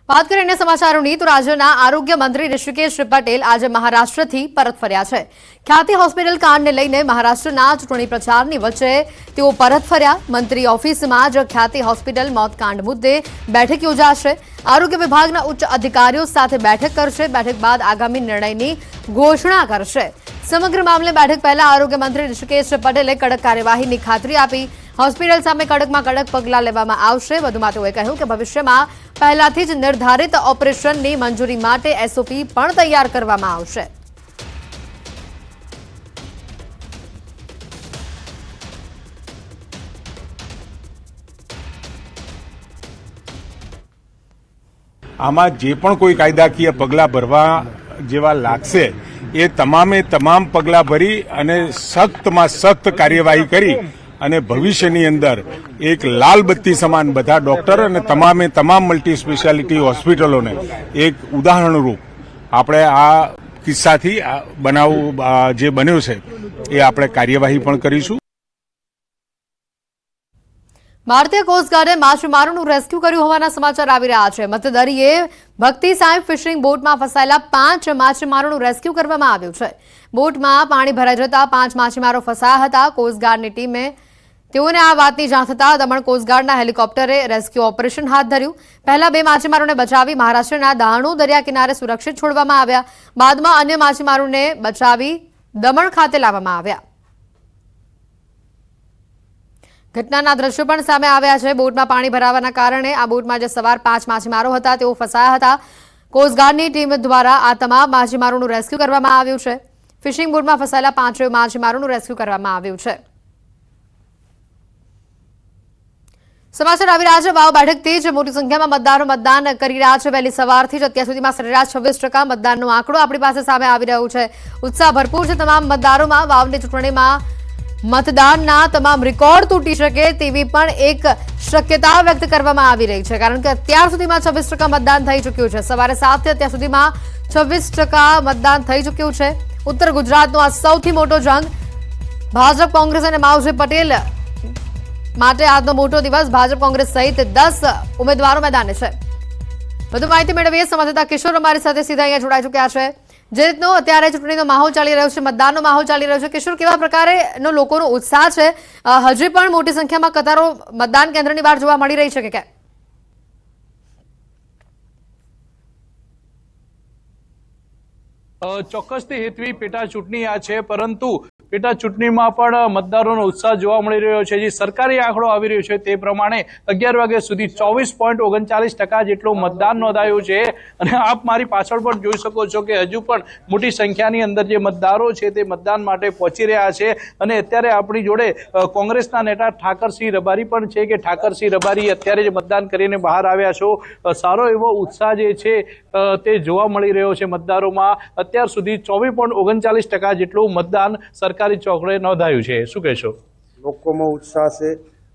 बात करें समाचारों तो राज्यना आरोग्य मंत्री ऋषिकेश पटेल आज महाराष्ट्र परत फर्या है। ख्याति होस्पिटल कांड ने लईने महाराष्ट्रना चूंटणी प्रचारनी वच्चे तेओ परत फर्या। मंत्री ऑफिस में ज ख्याति होस्पिटल मौत कांड मुद्दे बैठक योजाशे। आरोग्य विभागना उच्च अधिकारीओ साथे बैठक करशे। बैठक बाद आगामी निर्णयनी घोषणा करशे। समग्र मामले बैठक पहला आरोग्य मंत्री ऋषिकेश पटेले कड़क कार्यवाहीनी खातरी आपी। હોસ્પિટલ સામે કડકમાં કડક પગલાં લેવામાં આવશે। વધુમાં તેઓએ કહ્યું કે ભવિષ્યમાં પહેલાથી જ નિર્ધારિત ઓપરેશનની મંજૂરી માટે એસઓપી પણ તૈયાર કરવામાં આવશે। આમાં જે પણ કોઈ કાયદાકીય પગલાં ભરવા જેવા લાગશે એ તમામે તમામ પગલાં ભરી અને સખ્તમાં સખ્ત કાર્યવાહી કરી અને ભવિષ્યની અંદર એક લાલ બત્તી સમાન બધા ડોક્ટર અને તમામે તમામ મલ્ટી સ્પેશિયાલિટી હોસ્પિટલોને એક ઉદાહરણરૂપ આપણે આ કિસ્સાથી બનાવ જે બન્યો છે એ આપણે કાર્યવાહી પણ કરીશું। भारतीय कोस्टगार्डे माछीमारों रेस्क्यू कर्यु होवाना समाचार आवी रह्या छे। मतदरीए भक्ति साहेब फिशिंग बोट में फसायेला 5 माछीमारों रेस्क्यू करवामां आव्युं छे। बोट में पाणी भराई जता 5 माछीमारो फसाया हता। कोस्टगार्डनी टीमे तेओने आ वातनी जाण थता दमण कोस्टगार्डना हेलिकॉप्टरे रेस्क्यू ऑपरेशन हाथ धर्युं। पहला 2 माछीमारोने बचावी महाराष्ट्રના દાણુ दरिया किनारे सुरक्षित छोड़वामां આવ્યા। बादमां अन्य माछीमारोने बचावी दमण खाते लाववामां આવ્યા। घटनाना दृश्यो पण सामे आव्या छे। बोटमां पाणी भरावाना कारणे आ बोटमां जे सवार 5 माछीमारो हता तेओ फसाया हता। कोस्टगार्डनी टीम द्वारा आ तमाम माछीमारोनुं रेस्क्यू करवामां आव्युं छे। फिशिंग बोटमां फसायेला 5 माछीमारोनुं रेस्क्यू करवामां आव्युं छे। समाचार આવી રહ્યા છે। વાવ બેઠકથી જ મોટી સંખ્યામાં મતદારો મતદાન કરી રહ્યા છે। વહેલી સવારથી જ અત્યાર સુધીમાં સરેરાશ 26% મતદાનનો આંકડો આપણી પાસે સામે આવી રહ્યો છે। ઉત્સાહ ભરપૂર છે તમામ મતદારોમાં। વાવની ચૂંટણીમાં मतदानना तमाम रिकॉर्ड तूटी शके तेवी पण एक शक्यता व्यक्त करवामां आवी रही छे, कारण के अत्यार सुधीमां 26% मतदान थई चुक्युं छे। सवारे 7 થી અત્યાર सुधीमां 26% मतदान थई चुक्युं छे। उत्तर गुजरातनो आ सौथी मोटो जंग भाजप कांग्रेस अने मावजी पटेल माटे आजनो मोटो दिवस। भाजप कांग्रेस सहित 10 उम्मीदवारो मैदाने छे। વધુ માહિતી મેળવીએ સંવાદદાતા કિશોર અમારી સાથે સીધા અહીંયા જોડાઈ ચૂક્યા છે। જે રીતનો અત્યારે ચૂંટણીનો માહોલ ચાલી રહ્યો છે, મતદાનનો માહોલ ચાલી રહ્યો છે, કિશોર કેવા પ્રકારેનો લોકોનો ઉત્સાહ છે? હજી પણ મોટી સંખ્યામાં કતારો મતદાન કેન્દ્રની બહાર જોવા મળી રહી છે કે કેમ? ચોક્કસથી હેતવી પેટા ચૂંટણી આ છે, પરંતુ પેટા ચૂંટણીમાં પણ મતદારોનો ઉત્સાહ જોવા મળી રહ્યો છે। જે સરકારી આંકડો આવી રહ્યો છે તે પ્રમાણે 11 વાગ્યા સુધી 24.39% જેટલું મતદાન નોંધાયું છે। અને આપ મારી પાછળ પણ જોઈ શકો છો કે હજુ પણ મોટી સંખ્યાની અંદર જે મતદારો છે તે મતદાન માટે પહોંચી રહ્યા છે। અને અત્યારે આપણી જોડે કોંગ્રેસના નેતા ઠાકરસિંહ રબારી પણ છે કે ઠાકરસિંહ રબારી અત્યારે જ મતદાન કરીને બહાર આવ્યા છો। સારો એવો ઉત્સાહ જે છે તે જોવા મળી રહ્યો છે મતદારોમાં। અત્યાર સુધી 24.39% જેટલું મતદાન સરકારી ચોકડે નોંધાયું છે। શું કહેશો? લોકોમાં ઉત્સાહ છે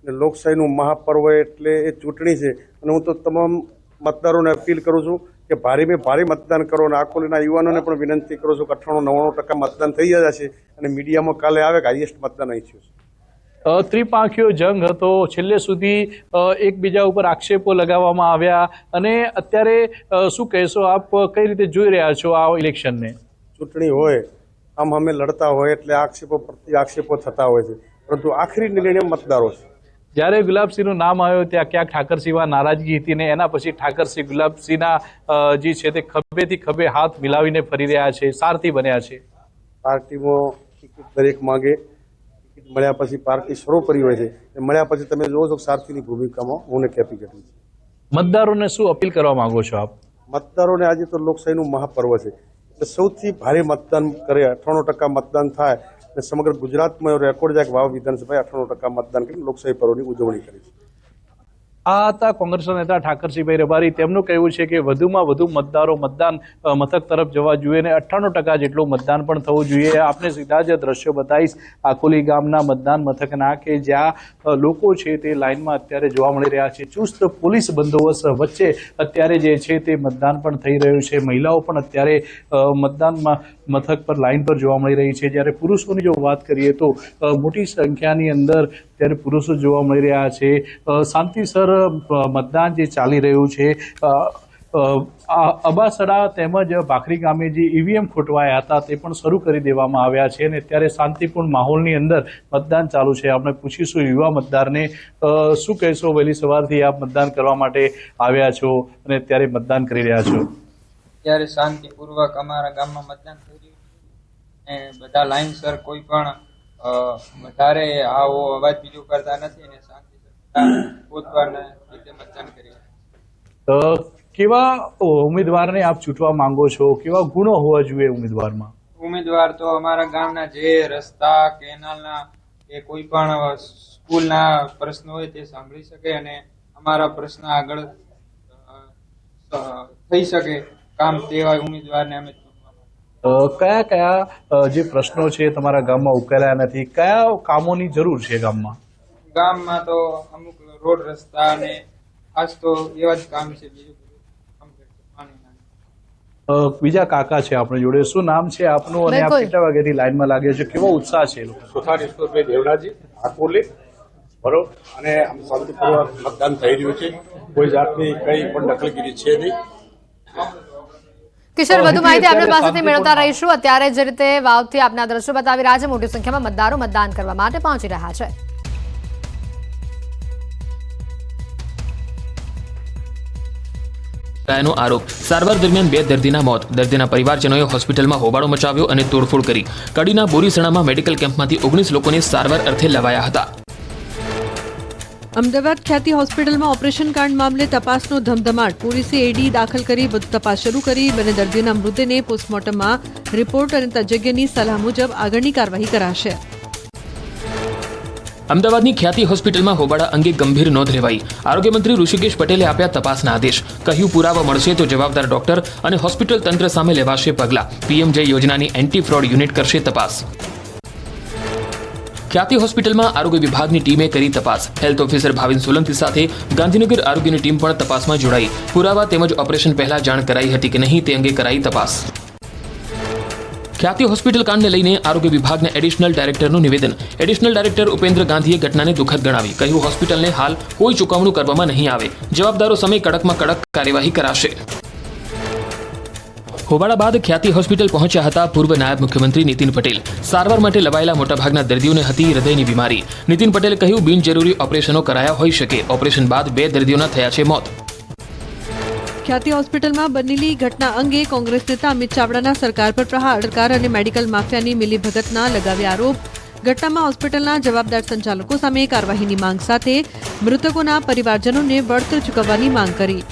અને લોકશાહીનું મહાપર્વ એટલે એ ચૂંટણી છે। અને હું તો તમામ મતદારોને અપીલ કરું છું કે ભારે મતદાન કરો અને આકોલીના યુવાનોને પણ વિનંતી કરું છું કે 98-99% મતદાન થઈ જશે અને મીડિયામાં કાલે આવે કે હાઈએસ્ટ મતદાન અહીં થયું છે। ત્રિપાંખીયો જંગ હતો। છેલ્લે સુધી એકબીજા ઉપર આક્ષેપો લગાવવામાં આવ્યા અને અત્યારે શું કહેશો આપ? કઈ રીતે જોઈ રહ્યા છો આ ઇલેક્શનને? ચૂંટણી હોય આમ અમે લડતા હોય એટલે આક્ષેપો પ્રતિ આક્ષેપો થતા હોય છે, પરંતુ આખરી નિર્ણય મતદારો છે। જ્યારે ગુલાબસિંહનું નામ આવ્યું ત્યાં ક્યાંક ઠાકરસિંહમાં નારાજગી હતી ને એના પછી ઠાકરસિંહ ગુલાબસિંહના જે છે તે ખભેથી ખભે હાથ મિલાવીને ફરી રહ્યા છે, સારથી બન્યા છે। પાર્ટીમાં ટિકિટ દરેક માગે, ટિકિટ મળ્યા પછી પાર્ટી સર્વોપરી હોય છે। મળ્યા પછી તમે જોવો છો સારથીની ભૂમિકામાં હું કેપિટલ છે। મતદારોને શું અપીલ કરવા માંગો છો આપ? મતદારોને આજે તો લોકશાહીનું મહાપર્વ છે, સૌથી ભારે મતદાન કરે, 98% મતદાન થાય અને સમગ્ર ગુજરાતમાં રેકોર્ડ જાય કે વાવ વિધાનસભાએ 98% મતદાન કરી લોકશાહી પર્વની ઉજવણી કરી છે। આ હતા કોંગ્રેસના નેતા ઠાકરસિંહભાઈ રબારી। તેમનું કહેવું છે કે વધુમાં વધુ મતદારો મતદાન મથક તરફ જવા જોઈએ અને 98% જેટલું મતદાન પણ થવું જોઈએ। આપને સીધા જ દ્રશ્યો બતાવીશ આકોલી ગામના મતદાન મથકના કે જ્યાં લોકો છે તે લાઇનમાં અત્યારે જોવા મળી રહ્યા છે। ચુસ્ત પોલીસ બંદોબસ્ત વચ્ચે અત્યારે જે છે તે મતદાન પણ થઈ રહ્યું છે। મહિલાઓ પણ અત્યારે મતદાન મથક પર લાઇન પર જોવા મળી રહી છે। જ્યારે પુરુષોની જો વાત કરીએ તો મોટી સંખ્યાની અંદર ત્યારે પુરુષો જોવા મળી રહ્યા છે। શાંતિસર मतदान जे चाली रह्युं छे અબાસડા તેમજ ભાખરી ગામે જે ઈવીએમ ખોટવાયા હતા તે પણ શરૂ કરી દેવામાં આવ્યા છે અને અત્યારે શાંતિપૂર્ણ માહોલની અંદર મતદાન ચાલુ છે. આપણે પૂછીશું યુવા મતદારને શું કહેશો, વહેલી સવારથી આપ મતદાન કરવા માટે આવ્યા છો અને અત્યારે મતદાન કરી રહ્યા છો? ત્યારે શાંતિપૂર્વક અમારા ગામમાં મતદાન થઈ રહ્યું છે અને બધા લાઈનસર કોઈ પણ વધારે આવો અવાજ બીજો કરતા નથી અને શાંતિસર પોતવાના રીતે મતદાન કરી રહ્યા છે. કેવા ઉમેદવારને આપ ચૂંટવા માંગો છો? કેવા ગુણો હોવા જોઈએ ઉમેદવારમાં? ઉમેદવાર તો અમારા ગામના જે રસ્તા, કેનાલના કે કોઈ પણ સ્કૂલના પ્રશ્નો હોય તે સાંભળી શકે અને અમારા પ્રશ્ન આગળ થઈ શકે કામ તેવા ઉમેદવારને અમે કયા કયા જે પ્રશ્નો છે તમારા ગામમાં ઉકેલાયા નથી? કયા કામોની જરૂર છે ગામમાં? ગામમાં તો અમુક રોડ, રસ્તા અને ખાસ તો એવા જ કામ છે. બીજું બીજા કાકા છે આપણી જોડે. શું નામ છે આપનું અને આપ બિલકુલ. કેટલા વાગ્યાથી લાઈનમાં લાગે છે? કેવો ઉત્સાહ છે એ લોકો? સુથાર ઈશ્વરભાઈ દેવડાજી આકોલી, બરોબર, અને આમ શાંતિપૂર્વક મતદાન થઈ રહ્યું છે. કોઈ જાતની કઈ પણ દખલગીરી છે નહીં. કિશોર, વધુ માહિતી આપણી પાસેથી મેળવતા રહીશું. અત્યારે જે રીતે વાવથી આપના દ્રશ્યો બતાવી રહ્યા છે, મોટી સંખ્યામાં મતદારો મતદાન કરવા માટે પહોંચી રહ્યા છે. નો આરોપ. સારવાર દરમિયાન 2 દર્દીના મોત. દર્દીના પરિવારજનોએ હોસ્પિટલમાં હોબાળો મચાવ્યો અને તોડફોડ કરી. કડીના બોરીસણામાં મેડિકલ કેમ્પમાંથી 19 લોકોને સારવાર અર્થે લવાયા હતા. અમદાવાદ ખ્યાતિ હોસ્પિટલમાં ઓપરેશન કાંડ મામલે તપાસનો ધમધમાટ. પોલીસે એડી દાખલ કરી વધુ તપાસ શરૂ કરી. બંને દર્દીઓના મૃતદેહને પોસ્ટમોર્ટમમાં રિપોર્ટ અને તજજ્ઞની સલાહ મુજબ આગળની કાર્યવાહી કરાશે. અમદાવાદની ખ્યાતિ હોસ્પિટલમાં હોબાળા અંગે ગંભીર નોંધ લેવાઈ. આરોગ્ય મંત્રી ઋષિકેશ પટેલે આપ્યા તપાસના આદેશ. કહ્યું, પુરાવા મળશે તો જવાબદાર ડોક્ટર અને હોસ્પિટલ તંત્ર સામે લેવાશે પગલાં. પીએમજે યોજનાની એન્ટી ફ્રોડ યુનિટ કરશે તપાસ. ખ્યાતિ હોસ્પિટલમાં આરોગ્ય વિભાગની ટીમે કરી તપાસ. હેલ્થ ઓફિસર ભાવિન સોલંકી સાથે ગાંધીનગર આરોગ્યની ટીમ પણ તપાસમાં જોડાઈ. પુરાવા તેમજ ઓપરેશન પહેલા જાણ કરાઈ હતી કે નહીં તે અંગે કરાઈ તપાસ. ખ્યાતિ હોસ્પિટલ કાંડને લઈને આરોગ્ય વિભાગના એડિશનલ ડાયરેક્ટરનું નિવેદન. એડિશનલ ડાયરેક્ટર ઉપેન્દ્ર ગાંધીએ ઘટનાને દુઃખદ ગણાવી. કહ્યું, હોસ્પિટલને હાલ કોઈ ચૂકવણું કરવામાં નહીં આવે. જવાબદારો સામે કડકમાં કડક કાર્યવાહી કરાશે. હોબાળા બાદ ખ્યાતિ હોસ્પિટલ પહોંચ્યા હતા પૂર્વ નાયબ મુખ્યમંત્રી નીતિન પટેલ. સારવાર માટે લવાયેલા મોટાભાગના દર્દીઓને હતી હૃદયની બીમારી. નીતિન પટેલે કહ્યું, બિનજરૂરી ઓપરેશનો કરાયા હોઈ શકે. ઓપરેશન બાદ 2 દર્દીઓના થયા છે મોત. ખ્યાતિ હોસ્પિટલમાં બનેલી ઘટના અંગે કોંગ્રેસ નેતા અમિત ચાવડાના સરકાર પર પ્રહાર. સરકાર અને મેડિકલ માફિયાની મિલીભગતના લગાવ્યા આરોપ. ઘટનામાં હોસ્પિટલના જવાબદાર સંચાલકો સામે કાર્યવાહીની માંગ સાથે મૃતકોના પરિવારજનોને વળતર ચૂકવવાની માંગ કરી.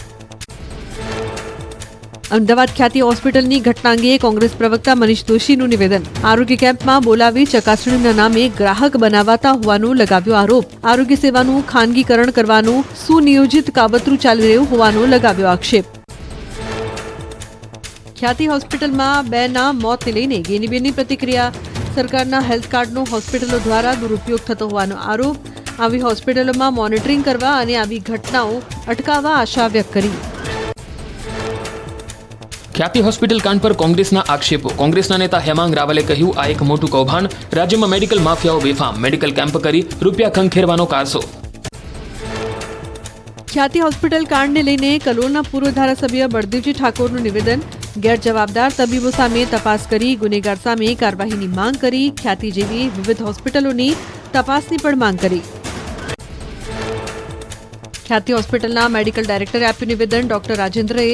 અમદાવાદ ખ્યાતિ હોસ્પિટલની ઘટના અંગે કોંગ્રેસ પ્રવક્તા મનીષ દોશીનું નિવેદન. આરોગ્ય કેમ્પમાં બોલાવી ચકાસણીના નામે ગ્રાહક બનાવાતા હોવાનો લગાવ્યો આરોપ. આરોગ્ય સેવાનું ખાનગીકરણ કરવાનું સુનિયોજિત કાવતરું ચાલી રહ્યું હોવાનો લગાવ્યો આક્ષેપ. ખ્યાતિ હોસ્પિટલમાં 2ના મોતને લઈને ગેનીબેનની પ્રતિક્રિયા. સરકારના હેલ્થ કાર્ડનો હોસ્પિટલો દ્વારા દુરુપયોગ થતો હોવાનો આરોપ. આવી હોસ્પિટલોમાં મોનિટરિંગ કરવા અને આવી ઘટનાઓ અટકાવવા આશા વ્યક્ત કરી. ખ્યાતિ હોસ્પિટલ કાંડ પર કોંગ્રેસના આક્ષેપો. કોંગ્રેસના નેતા હેમાંગ રાવલે કહ્યું, આ એક મોટું કૌભાંડ. રાજ્યમાં મેડિકલ માફિયાઓ બેફામ. મેડિકલ કેમ્પ કરી રૂપિયા ખંખેરવાનો કારસો. ખ્યાતિ હોસ્પિટલ કાંડને લઈને કલોલના પૂર્વ ધારાસભ્ય બળદેવજી ઠાકોરનું નિવેદન. ગેરજવાબદાર તબીબો સામે તપાસ કરી ગુનેગાર સામે કાર્યવાહીની માંગ કરી. ખ્યાતિ જેવી વિવિધ હોસ્પિટલોની તપાસની પણ માંગ કરી. ખ્યાતિ હોસ્પિટલના મેડિકલ ડાયરેક્ટરે આપ્યું નિવેદન. ડોક્ટર રાજેન્દ્રએ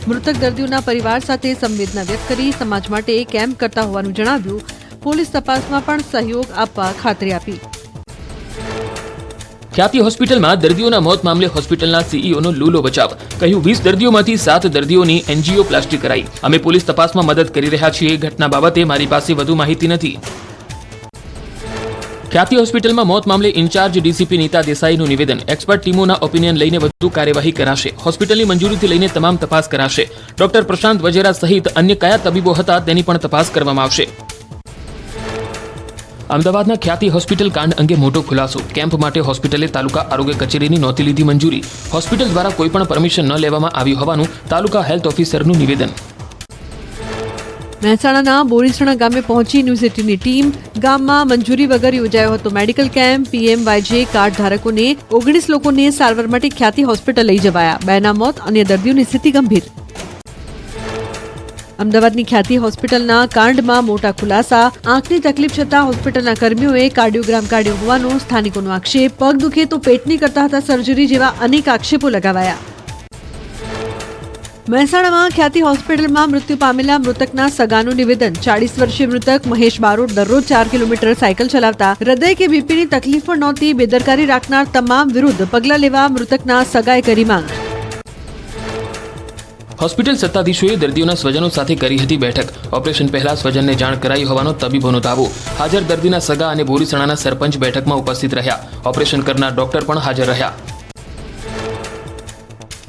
મૃતક દર્દીઓના પરિવાર સાથે સંવેદના વ્યક્ત કરી સમાજ માટે કેમ્પ કરતા હોવાનું જણાવ્યું. પોલીસ તપાસમાં પણ સહયોગ આપવા ખાતરી આપી. ખ્યાતિ હોસ્પિટલમાં દર્દીઓના મોત મામલે હોસ્પિટલના સીઈઓનો લૂલો બચાવ. કહ્યું, 20 દર્દીઓમાંથી 7 દર્દીઓની એન્જિયોપ્લાસ્ટી કરાઈ. અમે પોલીસ તપાસમાં મદદ કરી રહ્યા છીએ. ઘટના બાબતે મારી પાસે વધુ માહિતી નથી. ખ્યાતિ હોસ્પિટલમાં મોત મામલે ઇન્ચાર્જ ડીસીપી નીતા દેસાઈનું નિવેદન. એક્સપર્ટ ટીમોના ઓપિનિયન લઈને વધુ કાર્યવાહી કરાશે. હોસ્પિટલની મંજૂરીથી લઈને તમામ તપાસ કરાશે. ડોક્ટર પ્રશાંત વજેરા સહિત અન્ય કયા તબીબો હતા તેની પણ તપાસ કરવામાં આવશે. અમદાવાદના ખ્યાતિ હોસ્પિટલ કાંડ અંગે મોટો ખુલાસો. કેમ્પ માટે હોસ્પિટલે તાલુકા આરોગ્ય કચેરીની નહોતી લીધી મંજૂરી. હોસ્પિટલ દ્વારા કોઈપણ પરમિશન ન લેવામાં આવી હોવાનું તાલુકા હેલ્થ ઓફિસરનું નિવેદન. મહેસાણાના બોરીસણા ગામે પહોંચી યુનિવર્સિટીની ટીમ. ગામમાં મંજૂરી વગર યોજાયો હતો મેડિકલ કેમ્પ. PMYJ કાર્ડ ધારકોને 19 લોકોને સારવાર માટે ખ્યાતિ હોસ્પિટલ લઈ જવાયા. 2ના મોત, અન્ય દર્દીઓની સ્થિતિ ગંભીર. અમદાવાદની ખ્યાતિ હોસ્પિટલના કાંડમાં મોટા ખુલાસા. આંખની તકલીફ છતાં હોસ્પિટલના કર્મીઓએ કાર્ડિયોગ્રામ કાઢ્યો હોવાનો સ્થાનિકોનો આક્ષેપ. પગ દુખે તો પેટની કરતા હતા સર્જરી જેવા અનેક આક્ષેપો લગાવાયા. મહેસાણામાં ખ્યાતિ હોસ્પિટલમાં મૃત્યુ પામેલા મૃતકના સગાનું નિવેદન. 40 વર્ષીય મૃતક મહેશ બારોટ દરરોજ 4 કિલોમીટર સાયકલ ચલાવતા. હૃદય કે બીપીની તકલીફ પણ નહોતી. બેદરકારી રાખનાર તમામ વિરુદ્ધ પગલાં લેવા મૃતકના સગાએ કરી માંગ. હોસ્પિટલ સત્તાધીશોએ દર્દીઓના સ્વજનો સાથે કરી હતી બેઠક. ઓપરેશન પહેલા સ્વજનને જાણ કરાઈ હોવાનો તબીબોનો દાવો. હાજર દર્દીના સગા અને બોરીસણાના સરપંચ બેઠકમાં ઉપસ્થિત રહ્યા. ઓપરેશન કરનાર ડોક્ટર પણ હાજર રહ્યા.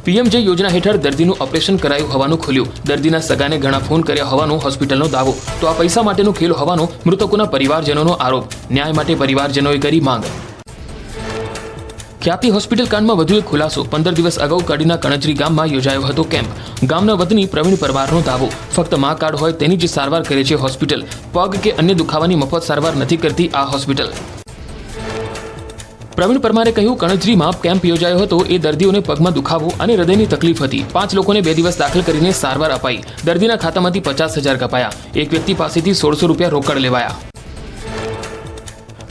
PMJ યોજના હેઠળ દર્દીનું ઓપરેશન કરાયું હોવાનું ખુલ્યું. દર્દીના સગાને ઘણા ફોન કર્યા હોવાનો હોસ્પિટલનો દાવો. તો આ પૈસા માટેનો ખેલ હોવાનો મૃતકોના પરિવારજનોનો આરોપ. ન્યાય માટે પરિવારજનોએ કરી માંગ. ખ્યાતિ હોસ્પિટલ કાંડમાં વધુ એક ખુલાસો. 15 દિવસ અગાઉ કડીના કણજરી ગામમાં યોજાયો હતો કેમ્પ. ગામના વતની પ્રવીણ પરમારનો દાવો. ફક્ત મા કાર્ડ હોય તેની જ સારવાર કરે છે હોસ્પિટલ. પગ કે અન્ય દુખાવાની મફત સારવાર નથી કરતી આ હોસ્પિટલ. પ્રવીણ પરમારે કહ્યું, કણજરીમાં કેમ્પ યોજાયો હતો. એ દર્દીઓને પગમાં દુખાવો અને હૃદયની તકલીફ હતી. 5 લોકોને 2 દિવસ દાખલ કરીને સારવાર અપાઈ. દર્દીના ખાતામાંથી 50,000 કપાયા. એક વ્યક્તિ પાસેથી 1600 રૂપિયા રોકડ લેવાયા.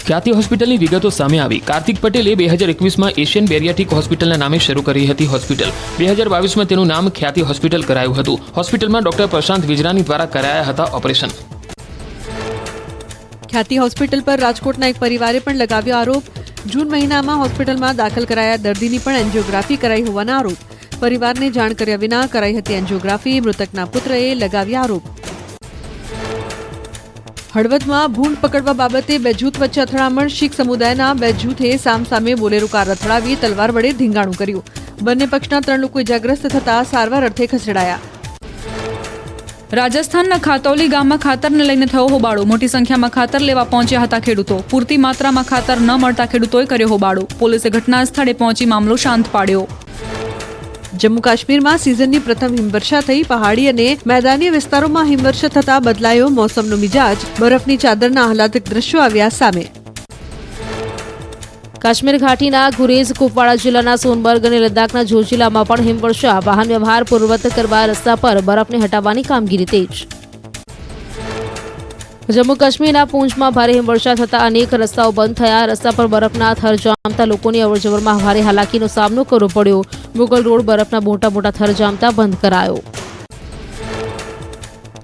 ખ્યાતિ હોસ્પિટલની વિગતો સામે આવી. કાર્તિક પટેલે 2021માં એશિયન બેરિયાટ્રિક હોસ્પિટલના નામે શરૂ કરી હતી હોસ્પિટલ. 2022માં તેનું નામ ખ્યાતિ હોસ્પિટલ કરાયું હતું. હોસ્પિટલમાં ડોક્ટર પ્રશાંત વિજરાની દ્વારા કરાયા હતા ઓપરેશન. ખ્યાતિ હોસ્પિટલ પર રાજકોટના એક પરિવારે પણ લગાવ્યો આરોપ. જૂન મહિનામાં હોસ્પિટલમાં દાખલ કરાયા દર્દીની પણ એન્જિયોગ્રાફી કરાઈ હોવાના આરોપ. પરિવારને જાણ કર્યા વિના કરાઈ હતી એન્જિયોગ્રાફી. મૃતકના પુત્રએ લગાવ્યા આરોપ. હળવદમાં ભૂંડ પકડવા બાબતે 2 જૂથ વચ્ચે અથડામણ. શીખ સમુદાયના 2 જૂથે સામસામે બોલેરો કાર અથડાવી તલવાર વડે ધીંગાણું કર્યું. બંને પક્ષના 3 લોકો ઇજાગ્રસ્ત થતા સારવાર અર્થે ખસેડાયા. રાજસ્થાનના ખાતૌલી ગામમાં ખાતરને લઈને થયો હોબાળો. મોટી સંખ્યામાં ખાતર લેવા પહોંચ્યા હતા ખેડૂતો. પૂરતી માત્રામાં ખાતર ન મળતા ખેડૂતોએ કર્યો હોબાળો. પોલીસે ઘટના સ્થળે પહોંચી મામલો શાંત પાડ્યો. જમ્મુ કાશ્મીરમાં સિઝનની પ્રથમ હિમવર્ષા થઈ. પહાડી અને મેદાની વિસ્તારોમાં હિમવર્ષા થતા બદલાયો મોસમનો મિજાજ. બરફની ચાદરના આહલાદક દ્રશ્યો આવ્યા સામે. કાશ્મીર ઘાટીના ગુરેઝ કુપવાડા જિલ્લાના સોનબર્ગ અને લદ્દાખના જોજિલામાં પણ હિમવર્ષા. વાહન વ્યવહાર પૂર્વવત કરવા રસ્તા પર બરફને હટાવવાની કામગીરી તેજ. જમ્મુ કાશ્મીરના પૂંચમાં ભારે હિમવર્ષા થતા અનેક રસ્તાઓ બંધ થયા. રસ્તા પર બરફના થર જામતા લોકોની અવરજવરમાં ભારે હાલાકીનો સામનો કરવો પડ્યો. મુગલ રોડ બરફના મોટા મોટા થર જામતા બંધ કરાયો.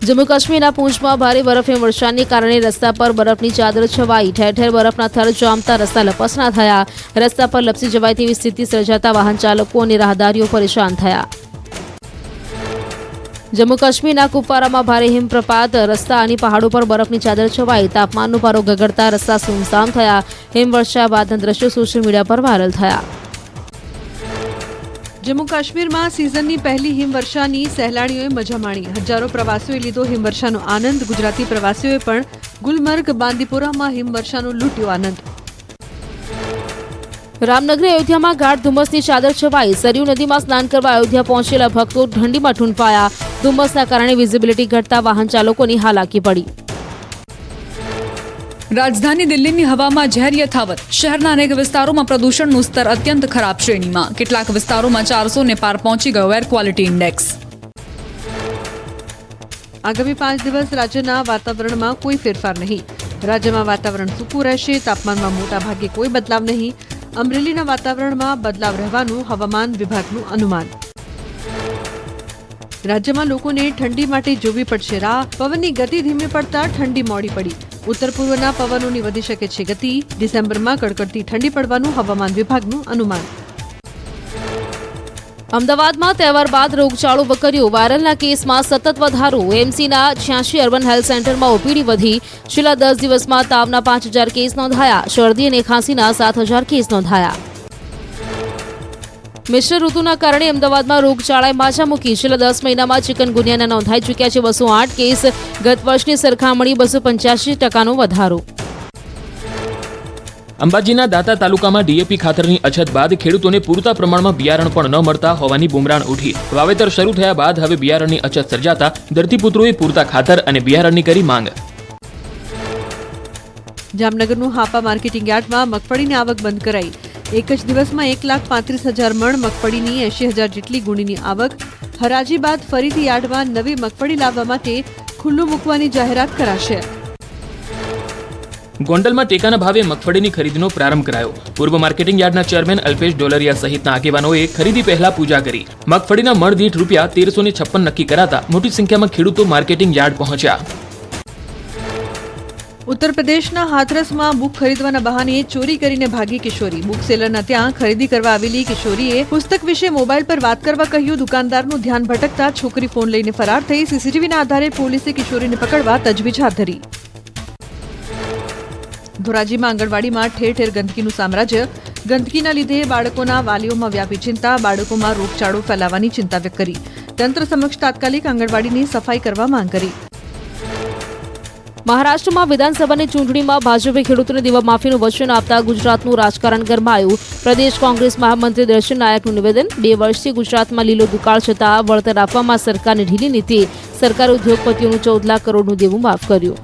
જમ્મુ કાશ્મીરના પૂંચમાં ભારે બરફ હિમવર્ષાને કારણે રસ્તા પર બરફની ચાદર છવાઈ. ઠેર ઠેર બરફના થર જામતા રસ્તા લપસણા થયા. રસ્તા પર લપસી જવાય તેવી સ્થિતિ સર્જાતા વાહન ચાલકો અને રાહદારીઓ પરેશાન થયા. જમ્મુ કાશ્મીરના કુપવારામાં ભારે હિમપ્રપાત. રસ્તા અને પહાડો પર બરફની ચાદર છવાઈ. તાપમાનનો પારો ગગડતા રસ્તા સુમસામ થયા. હિમવર્ષા બાદના દ્રશ્યો સોશિયલ મીડિયા પર વાયરલ થયા. જમ્મુ કાશ્મીરમાં સિઝનની પહેલી હિમવર્ષાની સહેલાણીઓએ મજા માણી. હજારો પ્રવાસીઓએ લીધો હિમવર્ષાનો આનંદ. ગુજરાતી પ્રવાસીઓએ પણ ગુલમર્ગ, બાંદીપોરામાં હિમવર્ષાનો લૂંટ્યો આનંદ. રામનગરી અયોધ્યામાં ગાઢ ધુમ્મસની ચાદર છવાઈ. સરયુ નદીમાં સ્નાન કરવા અયોધ્યા પહોંચેલા ભક્તો ઠંડીમાં ઠૂંઠવાયા. ધુમ્મસના કારણે વિઝિબિલિટી ઘટતા વાહન ચાલકોની હાલાકી પડી. રાજધાની દિલ્હીની હવામાં ઝેર યથાવત. શહેરના અનેક વિસ્તારોમાં પ્રદૂષણનું સ્તર અત્યંત ખરાબ શ્રેણીમાં. કેટલાક વિસ્તારોમાં 400 ને પાર પહોંચી ગયો એર ક્વોલિટી ઇન્ડેક્સ. આગામી 5 દિવસ રાજ્યના વાતાવરણમાં કોઈ ફેરફાર નહીં. રાજ્યમાં વાતાવરણ સૂકું રહેશે. તાપમાનમાં મોટા ભાગે કોઈ બદલાવ નહીં. અમરેલીના વાતાવરણમાં બદલાવ રહેવાનું હવામાન વિભાગનું અનુમાન. રાજ્યમાં લોકોને ઠંડી માટે જોવી પડશે રાહ. પવનની ગતિ ધીમી પડતા ઠંડી મોડી પડી. ઉત્તર પૂર્વના પવનોની વધી શકે છે ગતિ. ડિસેમ્બરમાં કડકડતી ઠંડી પડવાનું હવામાન વિભાગનું અનુમાન. અમદાવાદમાં તહેવાર બાદ રોગચાળો વકર્યો. વાયરલના કેસમાં સતત વધારો. એમસીના 86 અર્બન હેલ્થ સેન્ટરમાં ઓપીડી વધી. છેલ્લા 10 દિવસમાં તાવના 5000 કેસ નોંધાયા. શરદી અને ખાંસીના 7000 કેસ નોંધાયા. મિશ્ર ઋતુના કારણે અમદાવાદમાં રોગચાળાએ માજા મૂકી. છેલ્લા 10 મહિનામાં ચિકનગુનિયાના નોંધાઈ ચૂક્યા છે 208 કેસ. ગત વર્ષની સરખામણી 285% વધારો. અંબાજીના દાતા તાલુકામાં ડીએપી ખાતરની અછત બાદ ખેડૂતોને પૂરતા પ્રમાણમાં બિયારણ પણ ન મળતા હોવાની બુમરાણ ઉઠી. વાવેતર શરૂ થયા બાદ હવે બિયારણની અછત સર્જાતા ધરતીપુત્રોએ પૂરતા ખાતર અને બિયારણની કરી માંગ. જામનગરનું હાપા માર્કેટિંગ યાર્ડમાં મગફળીની આવક બંધ કરાઈ. એક જ દિવસમાં 1,35,000 મણ મગફળીની 80,000 જેટલી ગુણીની આવક. હરાજી બાદ ફરીથી યાર્ડમાં નવી મગફળી લાવવા માટે ખુલ્લું મૂકવાની જાહેરાત કરાશે. ગોંડલમાં ટેકાના ભાવે મગફળીની ખરીદીનો પ્રારંભ કરાયો. પૂર્વ માર્કેટિંગ યાર્ડના ચેરમેન અલ્પેશ ડોલરિયા સહિતના આગેવાનોએ ખરીદી પહેલા પૂજા કરી. મગફળીના મણ દીઠ રૂપિયા 1356 નક્કી કરાતા મોટી સંખ્યામાં ખેડૂતો માર્કેટિંગ યાર્ડ પહોંચ્યા. ઉત્તર પ્રદેશના હાથરસમાં બુક ખરીદવાના બહાને ચોરી કરીને ભાગી કિશોરી. બુક સેલરના ત્યાં ખરીદી કરવા આવેલી કિશોરીએ પુસ્તક વિશે મોબાઈલ પર વાત કરવા કહ્યું. દુકાનદારનું ધ્યાન ભટકતા છોકરી ફોન લઈને ફરાર થઈ. સીસીટીવીના આધારે પોલીસે કિશોરીને પકડવા તજવીજ હાથ ધરી. ધોરાજીમાં આંગણવાડીમાં ઠેર ઠેર ગંદકીનું સામ્રાજ્ય. ગંદકીના લીધે બાળકોના વાલીઓમાં વ્યાપી ચિંતા. બાળકોમાં રોગચાળો ફેલાવાની ચિંતા વ્યક્ત કરી. તંત્ર સમક્ષ તાત્કાલિક આંગણવાડીની સફાઈ કરવા માંગ કરી. મહારાષ્ટ્રમાં વિધાનસભાની ચૂંટણીમાં ભાજપે ખેડૂતોને દેવા માફીનું વચન આપતા ગુજરાતનું રાજકારણ ગરમાયું. પ્રદેશ કોંગ્રેસ મહામંત્રી દર્શન નાયકનું નિવેદન. 2 વર્ષથી ગુજરાતમાં લીલો દુકાળ છતાં વળતર આપવામાં સરકારની ઢીલી નીતિ. સરકારે ઉદ્યોગપતિઓનું 14 લાખ કરોડનું દેવું માફ કર્યું.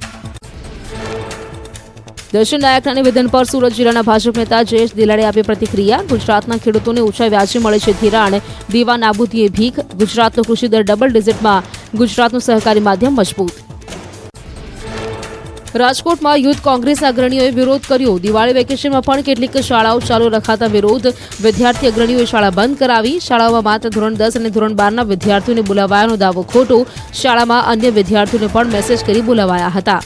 દર્શન નાયકના નિવેદન પર સુરત જિલ્લાના ભાજપ નેતા જયેશ દિલાડે આપી પ્રતિક્રિયા. ગુજરાતના ખેડૂતોને ઓછા વ્યાજે મળે છે ધિરાણ. દેવા નાબૂદીએ ભીખ. ગુજરાતનો કૃષિ દર ડબલ ડિજિટમાં. ગુજરાતનું સહકારી માધ્યમ મજબૂત. રાજકોટમાં યુથ કોંગ્રેસ અગ્રણીઓએ વિરોધ કર્યો. દિવાળી વેકેશનમાં પણ કેટલીક શાળાઓ ચાલુ રખાતા વિરોધ. વિદ્યાર્થી અગ્રણીઓએ શાળા બંધ કરાવી. શાળાઓમાં માત્ર ધોરણ 10 અને ધોરણ 12ના વિદ્યાર્થીઓને બોલાવાયાનો દાવો ખોટો. શાળામાં અન્ય વિદ્યાર્થીઓને પણ મેસેજ કરી બોલાવાયા હતા.